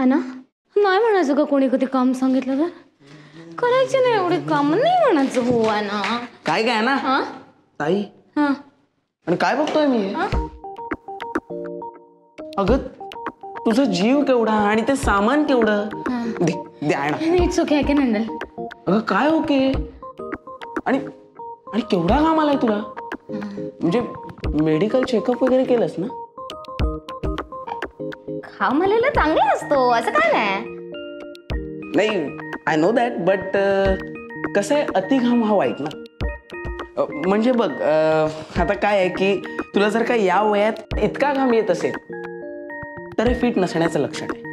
ना नाही म्हणायचं का कोणी कधी काम सांगितलं तर करायचे नाही एवढे काम नाही म्हणायचं हो ना काय काय ना हा ताई हा आणि काय बघतोय मी अगं तुझं जीव केवढा आणि ते सामान केवढं द्या ना it's okay I can handle अगं काय ओके आणि आणि केवढा काम आलाय तुला म्हणजे मेडिकल चेकअप वगैरे केलंस ना काम आलेला चांगला असतो असं काय नाही आय नो दॅट बट कसं आहे अति घाम हा वाईट ना म्हणजे बघ आता काय आहे की तुला जर का या वयात इतका घाम येत असेल तर हे फिट नसण्याचं लक्षण आहे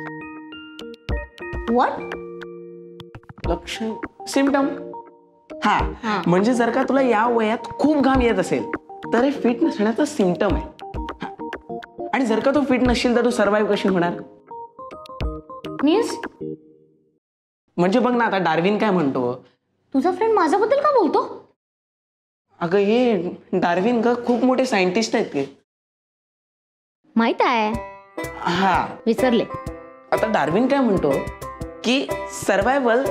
व्हॉट लक्षण सिम्पटम हा म्हणजे जर का तुला या वयात खूप घाम येत असेल तर हे फिट नसण्याचं सिम्पटम आहे आणि जर का तू फिट नसशील तर तू सर्व्हाइव्ह कशी होणार मीन्स म्हणजे बघ ना आता डार्विन काय म्हणतो तुझा फ्रेंड माझ्याबद्दल का बोलतो अगं हे डार्विन ग खूप मोठे सायंटिस्ट आहेत ते माहित आहे हा विसरले आता डार्विन काय म्हणतो की सर्वायवल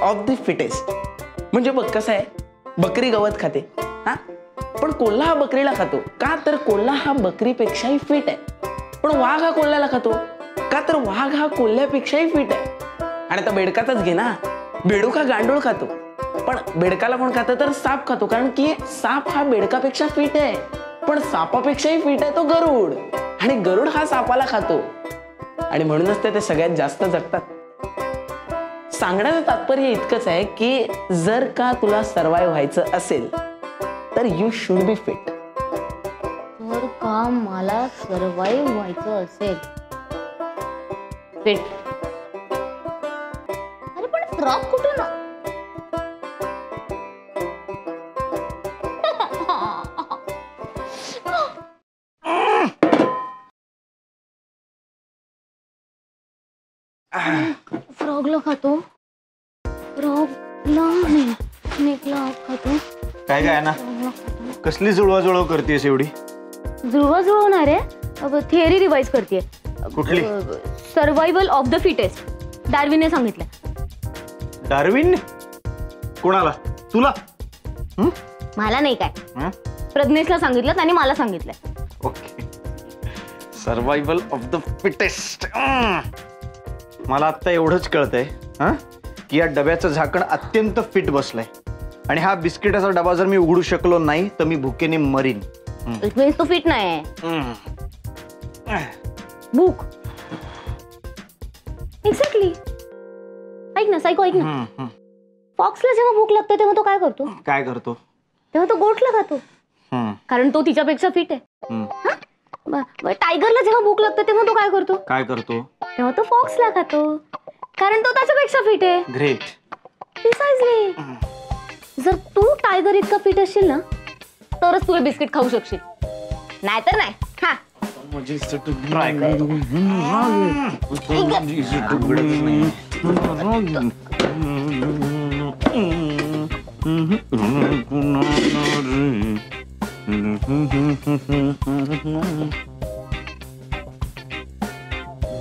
ऑफ द फिटेस्ट म्हणजे बघ कसं आहे बकरी गवत खाते हा पण कोल्हा हा बकरीला खातो का तर कोल्हा हा बकरीपेक्षाही फिट आहे पण वाघ हा कोल्ह्याला खातो का तर वाघ हा कोल्ह्यापेक्षाही फिट आहे आणि आता बेडकाचाच घे ना बेडूक हा गांडूळ खातो पण बेडकाला कोण खातं तर साप खातो कारण की साप हा बेडकापेक्षा फिट आहे पण सापापेक्षाही फिट आहे तो गरुड आणि गरुड हा सापाला खातो आणि म्हणूनच ते सगळ्यात जास्त जगतात सांगण्याचं तात्पर्य इतकंच आहे की जर का तुला सर्वाइव्ह व्हायचं असेल तर यू शुड बी फिट तर का मला सर्वाइव्ह व्हायचं असेल फिट अरे पण फ्रॉक कुठून फ्रॉगला खातो फ्रॉगला नेकला खातो काय काय ना कसली जुळवाजुळव करतेस एवढी जुळवा नाही रे थिअरी रिवाइज करते कुठली सर्वायवल ऑफ द फिटेस्ट डार्विनने सांगितलं डार्विन कोणाला तुला मला नाही काय प्रज्ञेशला सांगितलं त्याने मला सांगितलं okay survival of the fittest मला आता एवढंच कळतंय की या डब्याचं झाकण अत्यंत फिट बसलंय आणि हा बिस्किटाचा डबा जर मी उघडू शकलो नाही तर मी भुकेने मरीन तो फिट नाही भूक एक्झॅक्टली ऐक ना सायको ऐक ना फॉक्सला जेव्हा भूक लागते तेव्हा तो काय करतो तेव्हा तो गोठला खातो कारण तो तिच्यापेक्षा फिट आहे टायगरला जेव्हा भूक लागते तेव्हा तो काय करतो तेव्हा तो फॉक्सला खातो कारण तो त्याच्यापेक्षा फिट आहे ग्रेट प्रिसाइजली जर तू टायगर इतका फिट असशील ना तरच तू हे बिस्किट खाऊ शकशील नाहीतर नाही हा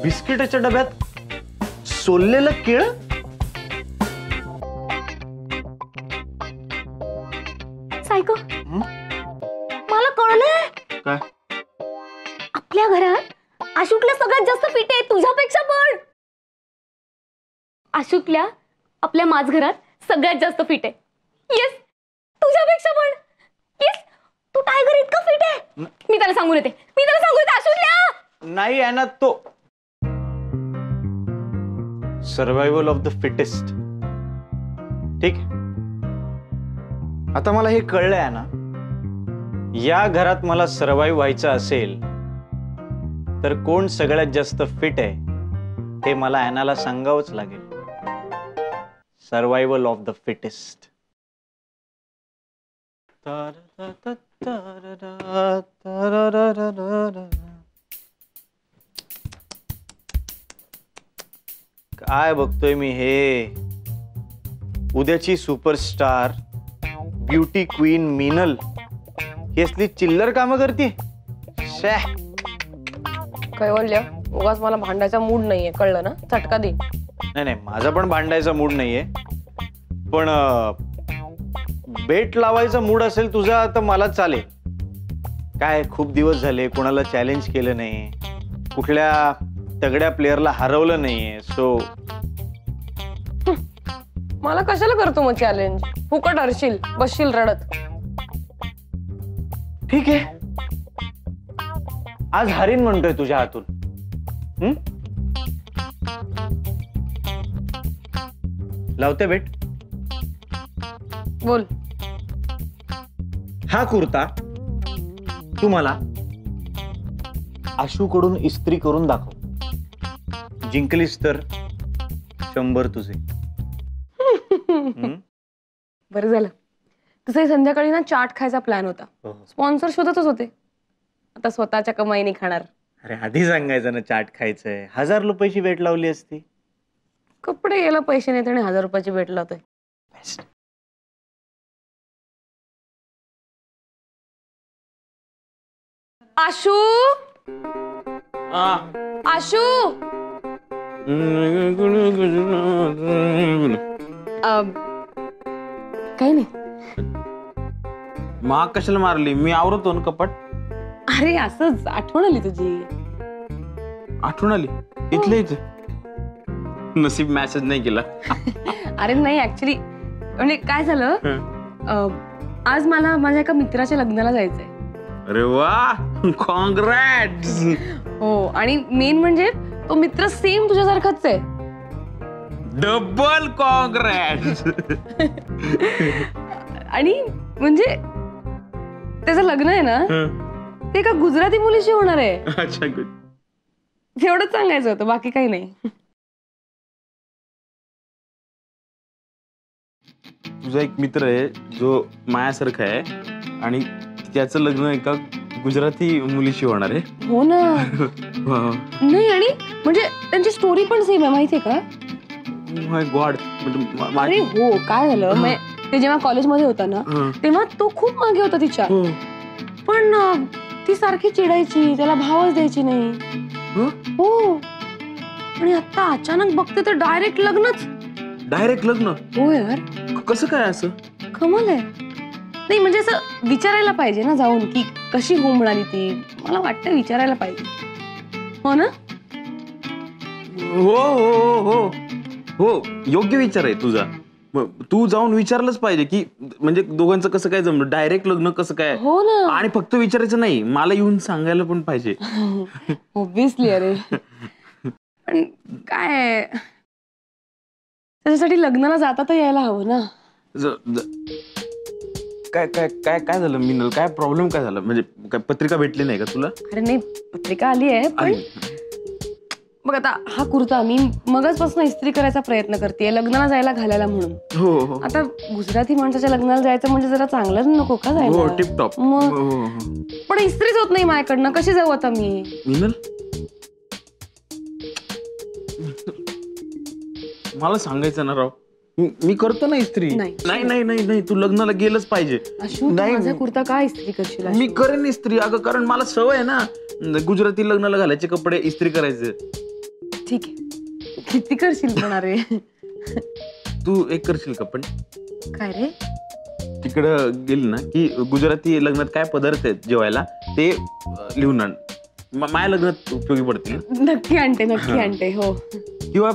बिस्किटाच्या डब्यात सोललेलं केळ सायको मला कळलंय काय आपल्या घरात आशुकला सगळ्यात जास्त फिट आहे तुझ्यापेक्षा पण आशुकल्या आपल्या माझ घरात सगळ्यात जास्त फिट आहे येस तुझ्यापेक्षा पण येस तू टायगर इतका फिट आहे मी त्याला सांगून येते आशुकल्या नाही आहे ना तो सर्वायवल ऑफ द फिटेस्ट ठीक आता मला हे कळलंय ना या घरात मला सर्वाइव्ह व्हायचं असेल तर कोण सगळ्यात जास्त फिट आहे ते मला ॲनाला सांगावंच लागेल सर्वायवल ऑफ द फिटेस्ट काय बघतोय मी हे उद्याची सुपरस्टार ब्युटी क्वीन मीनल ही असली चिल्लर कामं करते काय बोलल्या उगाच मला भांडायचा मूड नाहीये, कळलं ना? चटका दे. नाही नाही, माझा पण भांडायचा मूड नाहीये, पण बेट लावायचा मूड असेल तुझा तर मला चालेल. काय खूप दिवस झाले कोणाला चॅलेंज केलं नाही, कुठल्या तगड्या प्लेअरला हरवलं नाहीये, सो मला कशाला करतो मग चॅलेंज? फुकट हरशील, बसशील रडत. ठीक आहे, आज हरीन म्हणतोय तुझ्या हातून. लावते बेट. बोल. हा कुर्ता तू मला आशू कडून इस्त्री करून दाखव. जिंकलीस तर 100 तुझे. बरं झालं. तसंही संध्याकाळी ना चाट खायचा प्लॅन होता. स्पॉन्सर शोधतच होते. आता स्वतःच्या कमाईने खाणार. अरे आधी सांगायचं ना चाट खायचंय. 1000 रुपयाची बेट लावली असती. कपडे घ्यायला पैसे नाही आणि 1000 रुपयाची बेट लावतोय. आशू, आशू, काही नाही. महाग कशाला मारली? मी आवरतो ना कपाट. अरे असंच आठवण आली तुझी. आठवण आली? इथले इथे नसीब मेसेज नाही केला. अरे नाही, ऍक्च्युली म्हणजे काय झालं, आज मला माझ्या एका मित्राच्या लग्नाला जायचंय. अरे वा, कॉंग्रॅट्स. हो, आणि मेन म्हणजे तो मित्र सेम तुझ्यासारखाच आहे. Double congrats. आणि म्हणजे त्याचं लग्न आहे ना, ते एका गुजराती मुलीशी होणार आहे. अच्छा, गुड. एवढंच सांगायचं होतं, बाकी काही नाही. तुझा एक मित्र आहे जो मायासारखा आहे आणि त्याचं लग्न एका गुजराती मुलीशी होणार आहे. हो ना. नाही, आणि म्हणजे त्यांची स्टोरी पण सेम आहे, माहितीये का? माय गॉड. अरे हो, काय झालं, ते जेव्हा कॉलेजमध्ये होता ना, तेव्हा तो खूप मागे होता तिच्या. पण ती सारखी चिडायची, त्याला भावच द्यायची नाही. हो, आणि आता अचानक बघते तर डायरेक्ट लग्नच. डायरेक्ट लग्न? हो यार, कसं काय असं? कमाल आहे. नाही म्हणजे असं विचारायला पाहिजे ना जाऊन, की कशी हो म्हणाली ती. मला वाटतं विचारायला पाहिजे. हो ना? हो हो हो हो, योग्य विचार आहे तुझा. तू जाऊन विचारलंच पाहिजे की म्हणजे दोघांचं कसं काय जमलं, डायरेक्ट लग्न कसं काय. हो ना. आणि फक्त विचारायचं नाही, मला येऊन सांगायला पण पाहिजे. ऑब्विसली. अरे पण काय, त्याच्यासाठी लग्नाला जाता तर यायला हवं ना. काय काय काय काय झालं मिनल? काय प्रॉब्लेम काय झाला? म्हणजे काय पत्रिका भेटली नाही का तुला? अरे नाही, पत्रिका आली आहे, पण बघ आता हा कुर्ता मी मगाचपासून इस्त्री करायचा प्रयत्न करते लग्नाला जायला घालायला म्हणून. हो. आता गुजराती माणसाच्या लग्नाला जायचं म्हणजे जरा चांगलंच नको का जायला? हो, टिप टॉप. पण इस्त्रीच होत नाही माझ्याकडनं, कशी जाऊ आता मी? मिनल, मला सांगायचं ना राव, मी करतो ना इस्त्री. नाही नाही नाही नाही, तू लग्नाला गेलंच पाहिजे. नाही, माझा कुर्ता काय इस्त्री करशील? मी करेन इस्त्री. अगं कारण मला सवय आहे ना गुजराती लग्नाला घालायचे कपडे इस्त्री करायचे. ठीक आहे, किती करशील पण? अरे तू एक करशील का? पण काय रे? तिकडं गेली ना की गुजराती लग्नात काय पदार्थ आहेत जेवायला ते लिहून आण. माझ्या लग्नात उपयोगी पडतील. नक्की आणते, नक्की आणते. हो, किंवा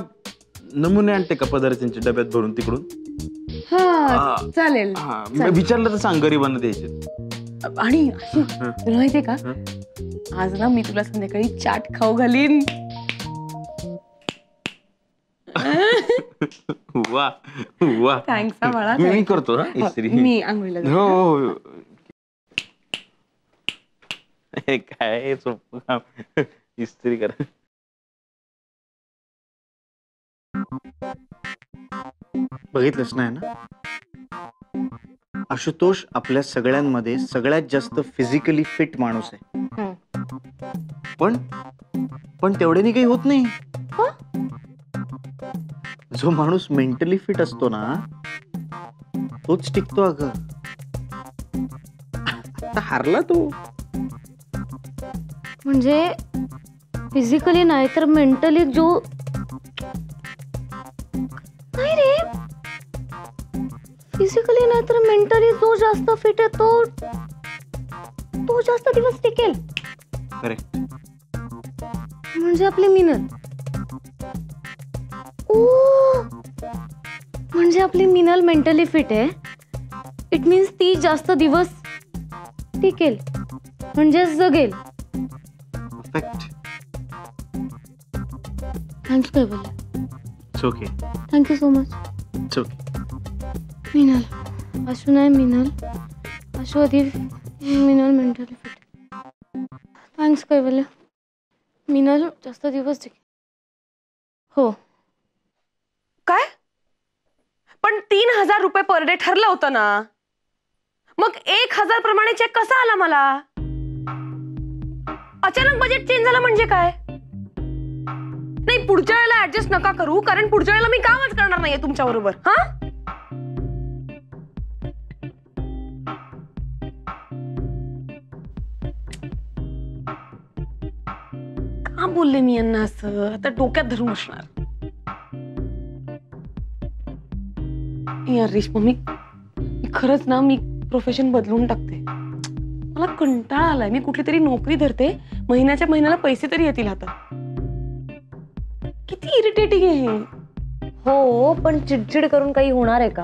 नमुने आणते का पदार्थांच्या डब्यात भरून तिकडून? हा चालेल. विचारलं तर सांग, गरिबांना द्यायचे. आणि तुला माहितीये का, आज ना मी तुला संध्याकाळी चाट खाऊ घालीन. वा वा, थँक्स बाळा. मी करतो इस्त्री. मी आंघोळीला जाते. हो. काय सोपं काम, इस्त्री करा. बघितलंच नाही ना, आशुतोष आपल्या सगळ्यांमध्ये सगळ्यात जास्त फिजिकली फिट माणूस आहे. पण तेवढ्याने काही होत नाही. जो माणूस मेंटली फिट असतो ना तोच टिकतो. अगं आता हारला तो. म्हणजे फिजिकली नाही तर मेंटली जो नाही रे, फिजिकली नाही तर मेंटली जो जास्त फिट आहे तो जास्त दिवस टिकेल. करेक्ट. म्हणजे आपली मिनल. ओ, म्हणजे आपली मिनल मेंटली फिट आहे. इट मीन्स ती जास्त दिवस टिकेल म्हणजे जगेल. परफेक्ट. थँक्यू काय बोलला. It's okay. Thank you so much. It's okay. Minal, Ashu नाही मिनल, आशू आधी मिनल मेंटली फिट. थँक्स काय बोलला. मिनल जास्त दिवस टिकेल. हो. काय? पण 3,000 रुपये पर डे ठरलं होतं ना, मग 1,000 प्रमाणे चेक कसा आला मला? अचानक बजेट चेंज झालं म्हणजे काय? नाही, पुढच्या वेळेला ऍडजस्ट नका करू, कारण पुढच्या वेळेला मी कामच करणार नाहीये तुमच्या बरोबर. हा, का बोलले मी यांना असं? आता डोक्यात धरून बसणार. यार रेश्मा, मी खरंच ना, मी प्रोफेशन बदलून टाकते. मला कंटाळा आलाय. मी कुठली तरी नोकरी धरते, महिन्याच्या महिन्याला पैसे तरी येतील हातात. किती इरिटेटिंग आहे हे. हो, पण चिडचिड करून काही होणार आहे का?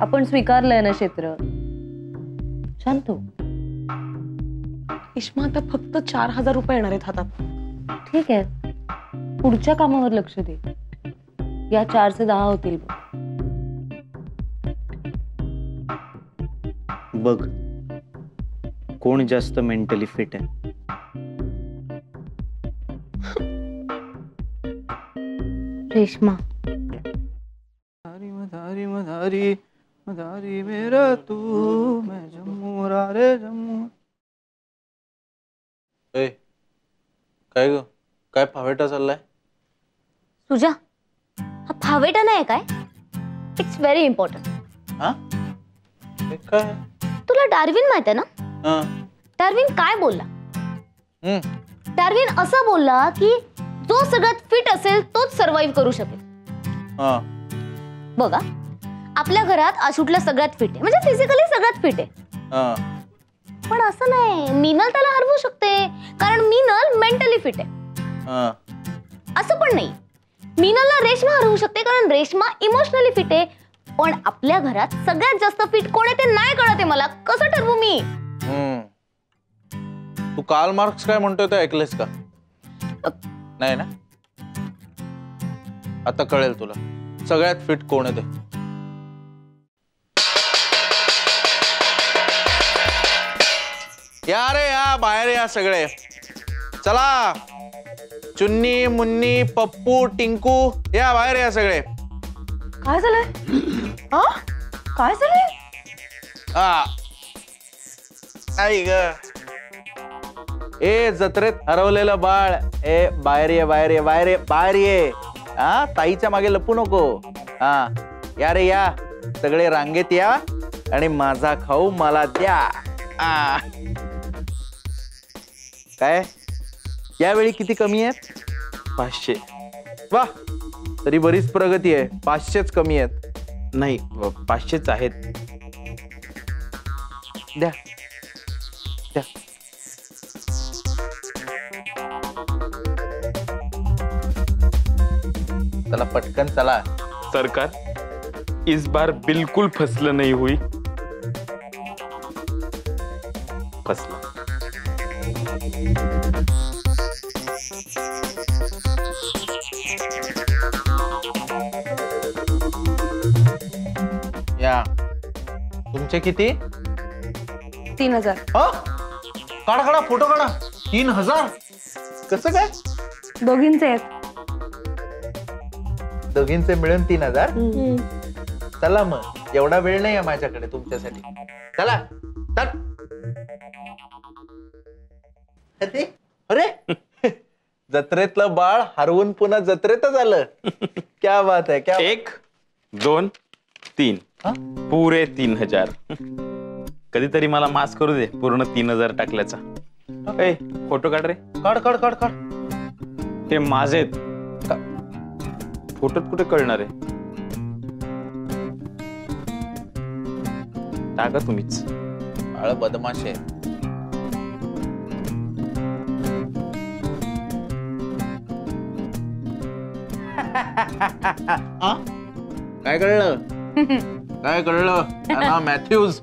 आपण स्वीकारलंय ना क्षेत्र. शांत हो. रेश्मा, आता फक्त 4,000 रुपये येणार आहेत हातात. ठीक आहे, पुढच्या कामावर लक्ष दे. या 4 से 10 होतील बघ कोण जास्त मेंटली फिट आहे. रेश्मा. मधारी मधारी मधारी मेरा तू मैं जम्मू रे जम्मू. काय ग, काय फावेटा चाललाय? तुझ्या हा फावेटा नाही काय? It's very important. हा, काय? तुला डार्विन माहित आहे ना? हा. डार्विन काय बोलला? डार्विन असं बोलला की जो सगळ्यात फिट असेल तोच सर्व्हाइव्ह करू शकेल. हा. बघा, आपल्या घरात आशूटला सगळ्यात फिट आहे, म्हणजे फिजिकली सगळ्यात फिट आहे. हा. पण असं नाही, मीनल त्याला हरवू शकते कारण मीनल मेंटली फिट आहे. हा. असं पण नाही, मीनलला रेश्मा हरवू शकते कारण रेश्मा इमोशनली फिट आहे. पण आपल्या घरात सगळ्यात जास्त फिट कोण आहे ते नाही कळत आहे मला. कसं ठरवू मी? तू कार्ल मार्क्स काय म्हणतोय ते ऐकलेस का? नाही ना? आता कळेल तुला सगळ्यात फिट कोण आहे ते. या रे या, बाहेर या सगळे. चला, चुन्नी मुन्नी पप्पू टिंकू या बाहेर या सगळे. काय झालंय? हा, काय झालंय? हा, आई ग. ए जत्रेत हरवलेलं बाळ, ए बाहेर ये बाहेर ये बाहेर ये बाहेर ये. हा, ताईच्या मागे लपू नको. हा, या रे या सगळे, रांगेत या आणि माझा खाऊ मला द्या. काय यावेळी किती कमी आहेत? 500. वा, तरी बरीच प्रगती आहे. 500च कमी आहेत. नाही, 500च आहेत. द्या द्या. चला पटकन चला. सरकार इस बार बिल्कुल फसलं नहीं हुई. फसला. या तुमचे किती? 3,000. काढा काढा फोटो काढा. 3,000 कसं काय? दोघींचे आहेत. दोघींचे मिळून 3,000. चला मग, एवढा वेळ नाही आहे माझ्याकडे तुमच्यासाठी. चला चल. अरे जत्रेतलं बाळ हरवून पुन्हा जत्रेतच आलं. क्या बात आहे. क्या 1 2 3 पुरे 3,000. कधीतरी मला माफ करू दे पूर्ण 3,000 टाकल्याचा. ए, फोटो काढ रे. काढ काढ काढ काढ. ते माझेत. फोटोत कुठे कळणार आहे? टाका तुम्हीच. बाळ बदमाश आहे. काय कळलं? काय कळलं? ॲना मॅथ्यूज,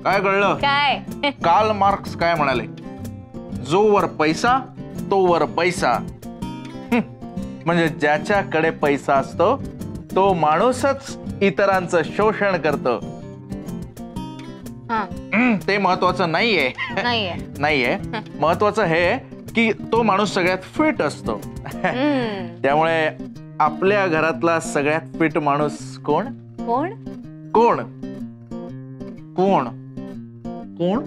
काय कळलं? काय? कार्ल मार्क्स काय म्हणाले? जो वर पैसा तो वर पैसा. म्हणजे ज्याच्याकडे पैसा असतो तो माणूसच इतरांचं शोषण करतो. हा, ते महत्वाचं नाहीये. नाहीये. नाहीये, महत्वाचं हे की तो माणूस सगळ्यात फिट असतो. त्यामुळे आपल्या घरातला सगळ्यात फिट माणूस कोण? कोण? कोण? कोण? कोण?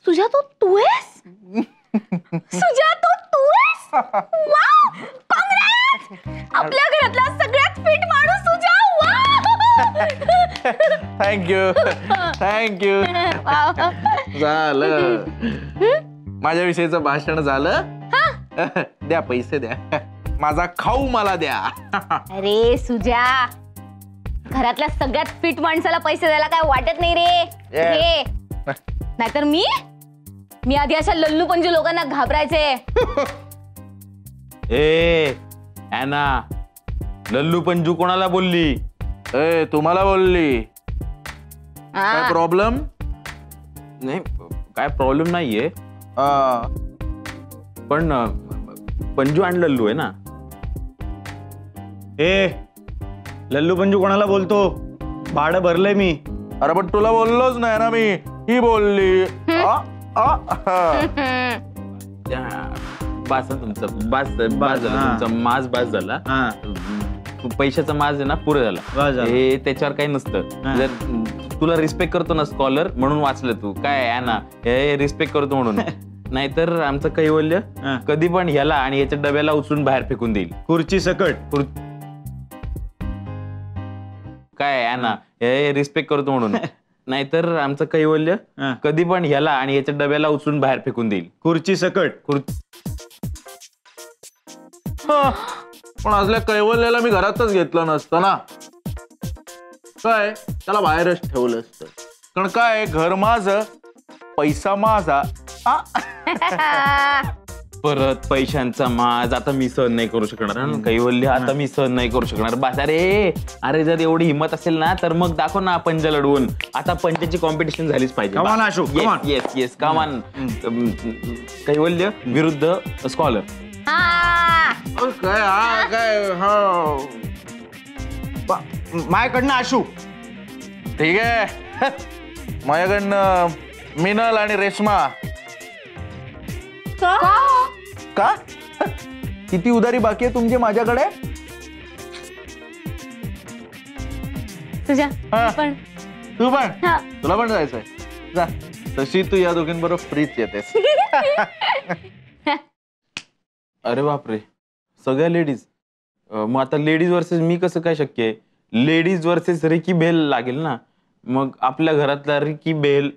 सुजातो तू आहेस? सुजातो तू आहेस? वाव! काँग्रेस! आपल्या घरातला सगळ्यात फिट माणूस सुजा. Thank you thank you. झालं, माझ्याविषयीचं भाषण झालं. द्या पैसे द्या, माझा खाऊ मला द्या. अरे सुजा, घरातल्या सगळ्यात फिट माणसाला पैसे द्यायला काय वाटत नाही रे. घे. नाहीतर मी आधी अशा लल्लू पंजू लोकांना घाबरायचे. ए ॲना, लल्लू पंजू कोणाला बोलली? ए तुम्हाला बोलली. काय प्रॉब्लेम? नाही, काय प्रॉब्लेम नाहीये, पण पंजू आणि लल्लू आहे ना. ए लल्लू पंजू कोणाला बोलतो? भाडं भरलंय मी. अरे पण तुला बोललोच नाही ना मी. ही बोलली. बास तुमचं, बास झालं तुमचं, माज बास झाला. पैशाचा माज आहे ना पुरे झाला. हे त्याच्यावर काही नसतं. जर तुला रिस्पेक्ट करतो ना स्कॉलर म्हणून वाचलं तू. काय आहे ना, हे रिस्पेक्ट करतो म्हणून. नाहीतर आमचं कैवल्य कधी पण ह्याला आणि याच्या डब्याला उचलून बाहेर फेकून देईल. खुर्ची सकट. काय आहे ना, हे रिस्पेक्ट करतो म्हणून. नाहीतर आमचं कैवल्य कधी पण ह्याला आणि याच्या डब्याला उचलून बाहेर फेकून देईल. खुर्ची सकट. पण असल्या कैवल्याला मी घरातच घेतलं नसतं ना. काय त्याला बाहेरच ठेवलं असतं. कारण काय, घर माझं, पैसा माझा. परत पैशांचा माज आता मी सहन नाही करू शकणार. कैवल्य आता मी सहन नाही करू शकणार. बास. अरे जर एवढी हिंमत असेल ना तर मग दाखव ना पंजा लढवून. आता पंजाची कॉम्पिटिशन झालीच पाहिजे. येस येस कमान. कैवल्य विरुद्ध स्कॉलर. काय काय माझ्याकडनं आशू. ठीक आहे, माझ्याकडनं मिनल आणि रेश्मा. का? किती उधारी बाकी आहे तुमची माझ्याकडे? तुझ्या पण तू पण? तुला पण जायचंय? जा. तशी तू या दोघींबरोबर फ्रीच येतेस. अरे बापरे, सगळ्या लेडीज. मग आता लेडीज वर्सेस मी कसं काय शक्य आहे? लेडीज वर्सेस रिकी बेल लागेल ना. मग आपल्या घरातला रिकी बेल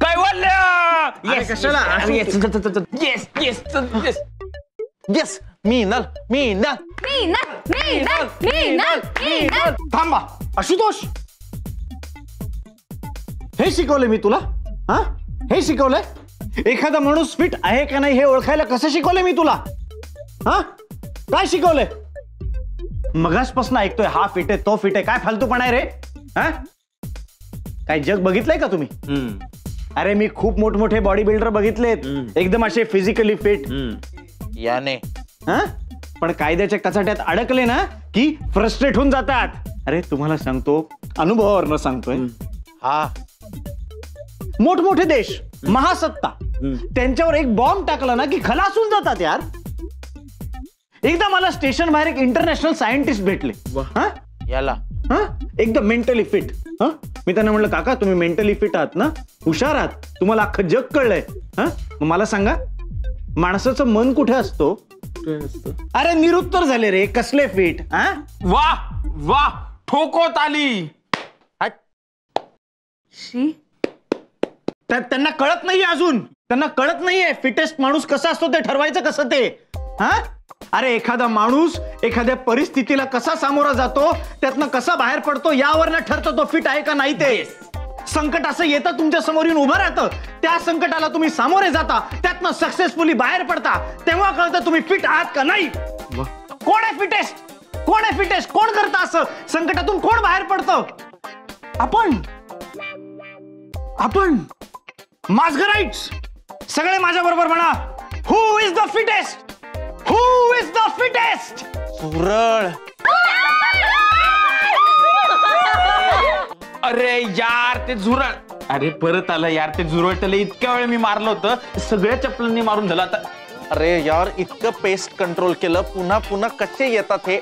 कैवल्य. येस मिनल मिनल. थांबा आशुतोष, हे शिकवलंय मी तुला? हा, हे शिकवलंय? एखादा माणूस फिट आहे का नाही हे ओळखायला कसं शिकवलंय मी तुला? हा, काय शिकवलंय? मगासपासून ऐकतोय हा फिट आहे तो फिट आहे. काय फालतूपणा आहे रे? हा, काय जग बघितलंय का तुम्ही? अरे मी खूप मोठमोठे बॉडी बिल्डर बघितलेत, एकदम असे फिजिकली फिट. याने हा, पण कायद्याच्या कचाट्यात अडकले ना की फ्रस्ट्रेट होऊन जातात. अरे तुम्हाला सांगतो, अनुभवावरनं सांगतोय. हा, मोठमोठे देश, महासत्ता, त्यांच्यावर एक बॉम्ब टाकला ना की खलास होऊन जातात यार. एकदा मला स्टेशन बाहेर एक इंटरनॅशनल सायंटिस्ट भेटले. हा, याला हा, एकदम मेंटली फिट. हा, मी त्यांना म्हणलं काका तुम्ही मेंटली फिट आहात ना, हुशार आहात, तुम्हाला अख्खं जग कळलंय. हा, मग मला सांगा माणसाचं मन कुठे असतो? अरे निरुत्तर झाले रे, कसले फिट. हा, वा वा, ठोको ताली. त्यांना कळत नाही अजून. त्यांना कळत नाहीये फिटेस्ट माणूस कसा असतो ते ठरवायचं कसं ते. हा अरे एखादा माणूस एखाद्या परिस्थितीला कसा सामोरा जातो त्यातनं कसा बाहेर पडतो यावरनं ठरतो तो फिट आहे का नाही ते. संकट असं येतं तुमच्या समोर येऊन उभं राहतं, त्या संकटाला तुम्ही सामोरे जाता, त्यातनं सक्सेसफुली बाहेर पडता, तेव्हा कळतं तुम्ही फिट आहात का नाही. कोण आहे फिटेस्ट, कोण आहे फिटेस्ट, कोण करतं असं, संकटातून कोण बाहेर पडतं. आपण आपण माझगराइट्स सगळे माझ्या बरोबर म्हणा, who is the fittest, who is the fittest. सुरळ अरे यार ते झुरळ, अरे परत आलं यार ते झुरळ. त्याला इतक्या वेळ मी मारलं होतं, सगळ्या चपलांनी मारून झालं आता. अरे यार इतकं पेस्ट कंट्रोल केलं, पुन्हा पुन्हा कसे येतात हे.